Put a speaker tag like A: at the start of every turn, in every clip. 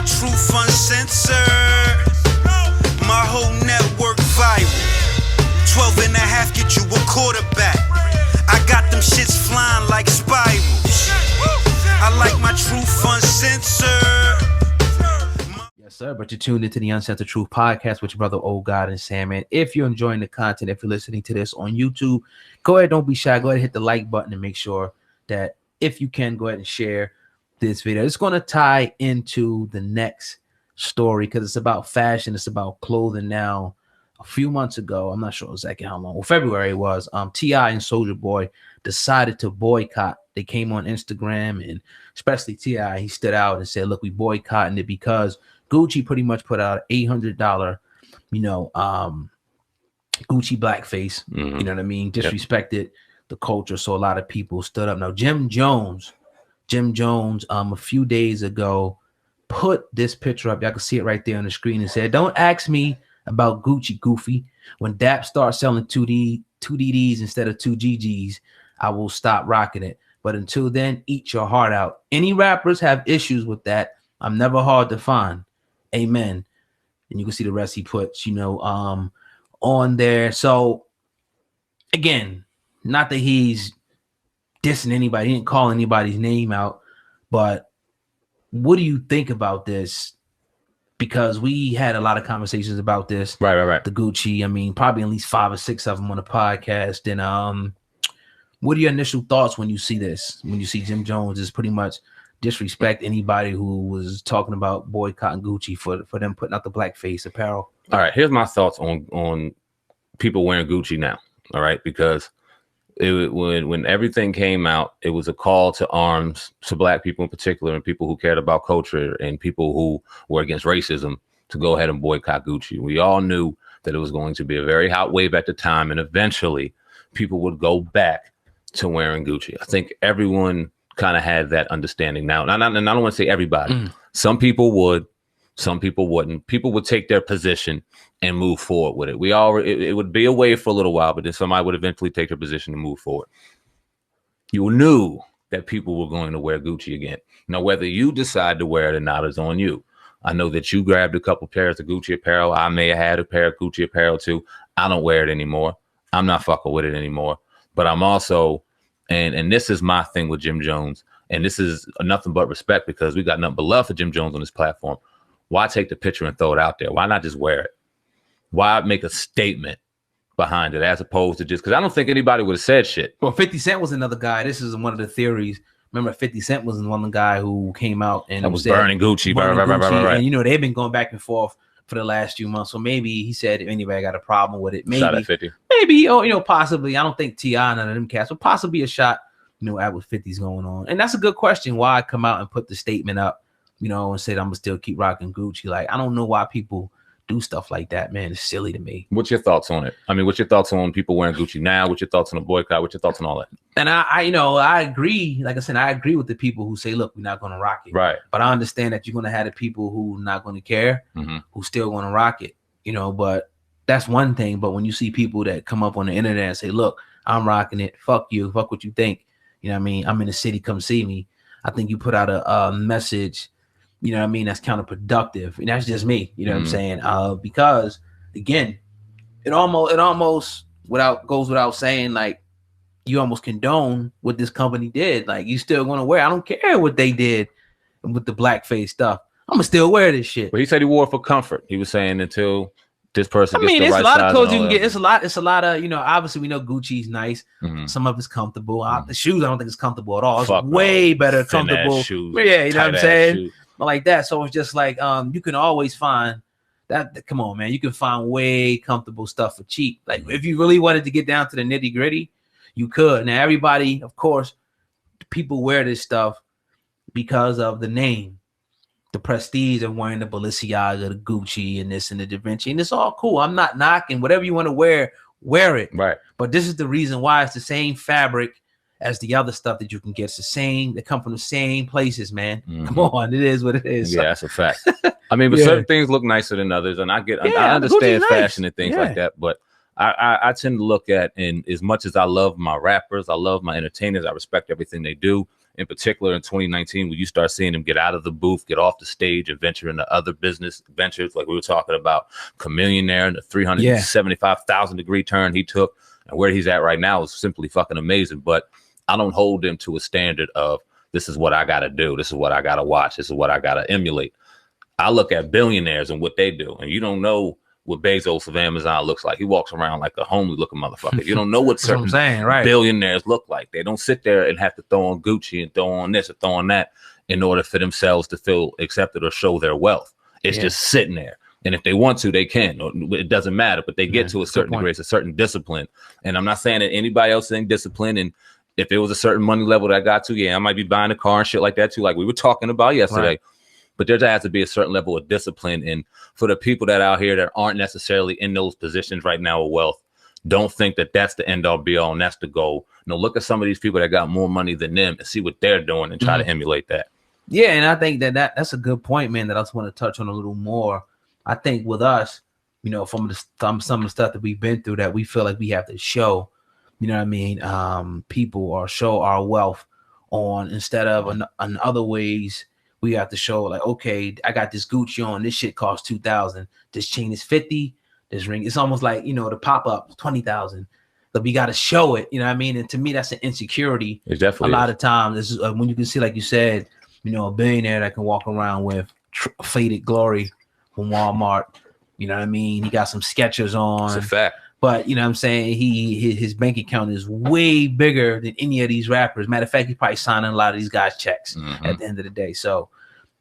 A: truth uncensored. My whole network viral. 12 and a half get you a quarterback. I got them shits flying like spirals. I like my truth uncensored.
B: Yes, sir. But you're tuned into the Uncensored Truth podcast with your brother, ogod and Sam. And if you're enjoying the content, if you're listening to this on YouTube, go ahead. Don't be shy. Go ahead and hit the like button and make sure that if you can, go ahead and share this video. It's going to tie into the next story because it's about fashion. It's about clothing. Now, a few months ago, I'm not sure exactly how long, well, February it was, T.I. and Soulja Boy decided to boycott. They came on Instagram, and especially T.I., he stood out and said, look, we boycotting it because Gucci pretty much put out an $800, Gucci Blackface, you know what I mean, disrespected the culture, so a lot of people stood up. Now, Jim Jones, a few days ago, put this picture up. Y'all can see it right there on the screen and said, don't ask me about Gucci, goofy. When DAP starts selling 2DDs instead of 2GGs, I will stop rocking it. But until then, eat your heart out. Any rappers have issues with that. I'm never hard to find. Amen. And you can see the rest he puts, on there. So, again, not that he's dissing anybody. He didn't call anybody's name out. But what do you think about this? Because we had a lot of conversations about this.
C: Right.
B: The Gucci, I mean, probably at least 5 or 6 of them on the podcast. And what are your initial thoughts when you see this? When you see Jim Jones is pretty much disrespect anybody who was talking about boycotting Gucci for them putting out the blackface apparel?
C: All right, here's my thoughts on people wearing Gucci now. All right, because when everything came out, it was a call to arms to black people in particular, and people who cared about culture and people who were against racism to go ahead and boycott Gucci. We all knew that it was going to be a very hot wave at the time, and eventually people would go back to wearing Gucci. I think everyone kind of had that understanding now. And I don't want to say everybody. Some people would, some people wouldn't. People would take their position and move forward with it. It would be a wave for a little while, but then somebody would eventually take their position and move forward. You knew that people were going to wear Gucci again. Now, whether you decide to wear it or not is on you. I know that you grabbed a couple pairs of Gucci apparel. I may have had a pair of Gucci apparel too. I don't wear it anymore. I'm not fucking with it anymore. But I'm also, and this is my thing with Jim Jones, and this is nothing but respect because we got nothing but love for Jim Jones on this platform. Why take the picture and throw it out there? Why not just wear it? Why make a statement behind it as opposed to just, because I don't think anybody would have said shit.
B: Well, 50 Cent was another guy. This is one of the theories. Remember, 50 Cent was one guy who came out and
C: was burning Gucci. Right.
B: And they've been going back and forth for the last few months. So maybe he said if anybody got a problem with it, maybe,
C: shot at 50.
B: Maybe, possibly. I don't think T.I. none of them cats, but possibly a shot, at what 50's going on. And that's a good question. Why come out and put the statement up, and said I'm gonna still keep rocking Gucci? Like, I don't know why people do stuff like that, man. It's silly to me.
C: What's your thoughts on it? I mean, what's your thoughts on people wearing Gucci now? What's your thoughts on the boycott? What's your thoughts on all that?
B: And I agree. Like I said, I agree with the people who say, look, we're not going to rock it.
C: Right.
B: But I understand that you're going to have the people who not going to care, who still going to rock it, but that's one thing. But when you see people that come up on the internet and say, look, I'm rocking it. Fuck you. Fuck what you think. You know what I mean? I'm in the city. Come see me. I think you put out a message, that's counterproductive. And that's just me. You know what I'm saying? Because again, it almost goes without saying, like, you almost condone what this company did. Like, you still going to wear. I don't care what they did with the blackface stuff. I'm gonna still wear this shit.
C: But he said he wore it for comfort. He was saying until this person gets the right size.
B: It's a lot of clothes you can get. It's a lot of, obviously we know Gucci's nice. Some of it's comfortable. The shoes, I don't think it's comfortable at all. It's way better comfortable. Yeah, you know what I'm saying? But like that. So it's just like, you can always find that. Come on, man. You can find way comfortable stuff for cheap. Like if you really wanted to get down to the nitty gritty, you could. Now, everybody, of course, people wear this stuff because of the name, the prestige of wearing the Balenciaga, the Gucci, and this and the Da Vinci, and it's all cool. I'm not knocking. Whatever you want to wear it. Right. But this is the reason why it's the same fabric as the other stuff that you can get. It's the same. They come from the same places, man. Come on, it is what it is.
C: Yeah, that's a fact. I mean, but certain things look nicer than others, and I understand fashion and things like that, but I tend to look at, and as much as I love my rappers, I love my entertainers, I respect everything they do. in particular in 2019, when you start seeing him get out of the booth, get off the stage, and venture into other business ventures, like we were talking about Chamillionaire and the 375,000 degree turn he took, and where he's at right now is simply fucking amazing. But I don't hold him to a standard of this is what I got to do. This is what I got to watch. This is what I got to emulate. I look at billionaires and what they do, and you don't know what Bezos of Amazon looks like. He walks around like a homely looking motherfucker. You don't know what certain billionaires look like. They don't sit there and have to throw on Gucci and throw on this or throw on that in order for themselves to feel accepted or show their wealth. It's just sitting there. And if they want to, they can. It doesn't matter, but they get to a certain degree. It's a certain discipline. And I'm not saying that anybody else ain't disciplined. And if it was a certain money level that I got to, I might be buying a car and shit like that too, like we were talking about yesterday. Right. But there has to be a certain level of discipline. And for the people that out here that aren't necessarily in those positions right now of wealth, don't think that that's the end all be all and that's the goal. No, look at some of these people that got more money than them and see what they're doing and try to emulate that.
B: Yeah, and I think that's a good point, man, that I just want to touch on a little more. I think with us, you know, from some of the stuff that we've been through, that we feel like we have to show, you know what I mean, people, or show our wealth on, instead of in other ways. We have to show, like, okay, I got this Gucci on. This shit costs $2,000. This chain is $50. This ring, it's almost like, you know, the pop up $20,000. But we got to show it. You know what I mean? And to me, that's an insecurity.
C: It definitely
B: a lot of times. This is when you can see, like you said, you know, a billionaire that can walk around with faded glory from Walmart. You know what I mean? He got some Skechers on.
C: It's a fact.
B: But you know what I'm saying? His bank account is way bigger than any of these rappers. Matter of fact, he's probably signing a lot of these guys' checks at the end of the day. So,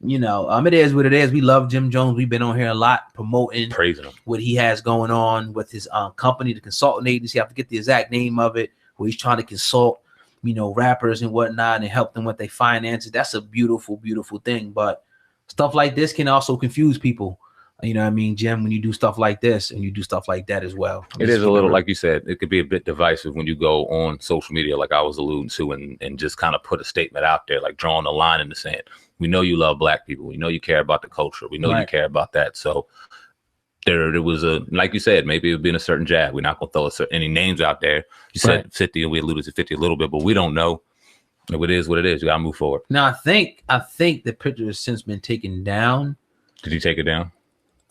B: you know, it is what it is. We love Jim Jones. We've been on here a lot promoting,
C: praising him,
B: what he has going on with his company, the consultant agency. I have to get the exact name of it, where he's trying to consult, you know, rappers and whatnot and help them with their finances. That's a beautiful, beautiful thing. But stuff like this can also confuse people. You know what I mean, Jim, when you do stuff like this and you do stuff like that as well.
C: It is a little, like you said, it could be a bit divisive when you go on social media, like I was alluding to, and just kind of put a statement out there, like drawing a line in the sand. We know you love black people. We know you care about the culture. We know you care about that. So there was a, like you said, maybe it would be in a certain jab. We're not going to throw any names out there. You said 50, and we alluded to 50 a little bit, but we don't know. It is what it is. You got to move forward.
B: Now, I think the picture has since been taken down.
C: Did you take it down?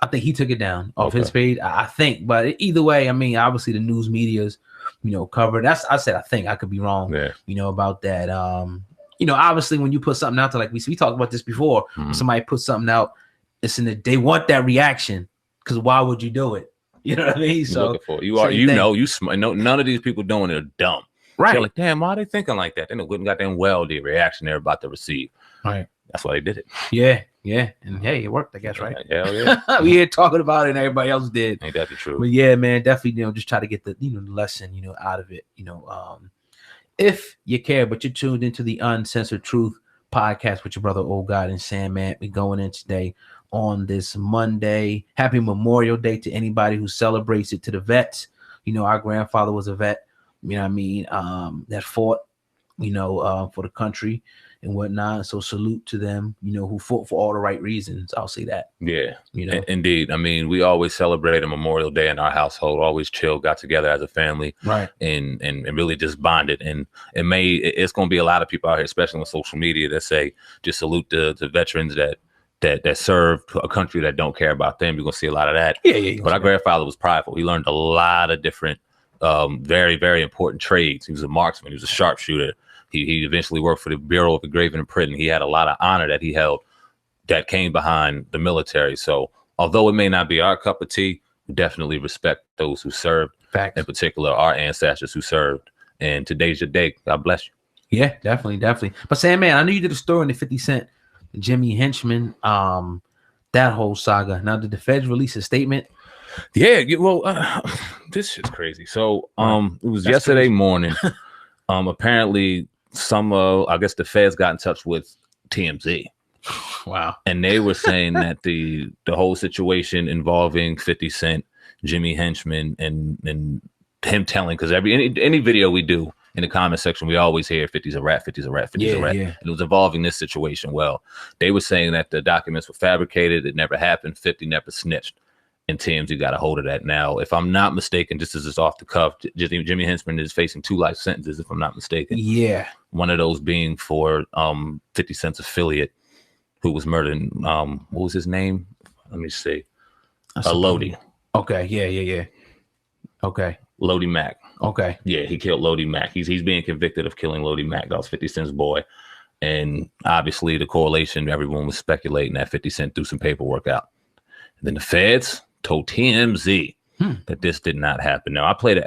B: I think he took it down off his page. I think, but either way, I mean, obviously the news media's, you know, covered. I said, I think I could be wrong, you know, about that. You know, obviously when you put something out there, like we talked about this before, somebody put something out, they want that reaction, because why would you do it? You know what I mean? So none of these people doing it are dumb. Right. They're like, damn, why are they thinking like that? They know good goddamn well the reaction they're about to receive. Right. That's why they did it. Yeah. And hey, it worked, I guess, right? Hell yeah. We here talking about it and everybody else did. Ain't that the truth? But yeah, man, definitely, you know, just try to get the, you know, the lesson, you know, out of it. You know, if you care, but you're tuned into the Uncensored Truth podcast with your brother Ogod and Sandman. We're going in today on this Monday. Happy Memorial Day to anybody who celebrates it, to the vets. You know, our grandfather was a vet, you know what I mean, that fought, you know, for the country and whatnot. So salute to them, you know, who fought for all the right reasons. I'll say that. Yeah, you know, indeed. I mean, we always celebrate a Memorial Day in our household. Always chill, got together as a family, right? And really just bonded. And it's going to be a lot of people out here, especially on social media, that say just salute the veterans that serve a country that don't care about them. You're going to see a lot of that. Yeah. But our grandfather was prideful. He learned a lot of different, very, very important trades. He was a marksman. He was a sharpshooter. He eventually worked for the Bureau of Engraving and Printing. He had a lot of honor that he held that came behind the military. So although it may not be our cup of tea, we definitely respect those who served. Facts. In particular, our ancestors who served. And today's your day. God bless you. Yeah, definitely. But Sam, man, I know you did a story on the 50 Cent, Jimmy Henchman, that whole saga. Now, did the feds release a statement? Yeah, well, this shit's crazy. So it was yesterday morning. Apparently, I guess the feds got in touch with TMZ. Wow. And they were saying that the whole situation involving 50 Cent, Jimmy Henchman, and him telling, because any video we do in the comment section, we always hear 50's a rat, 50's a rat, 50's a rat. Yeah. And it was involving this situation. Well, they were saying that the documents were fabricated. It never happened. 50 never snitched. And TMZ got a hold of that. Now, if I'm not mistaken, just as it's off the cuff, Jimmy Henchman is facing 2 life sentences, if I'm not mistaken. Yeah.
C: One of those being for 50 Cent's affiliate who was murdered. What was his name? Let me see. Lodi.
B: Okay. Yeah. Okay.
C: Lodi Mack.
B: Okay.
C: Yeah, he killed Lodi Mack. He's being convicted of killing Lodi Mack. That was 50 Cent's boy. And obviously the correlation, everyone was speculating that 50 Cent threw some paperwork out. And then the feds told TMZ that this did not happen. Now, I played an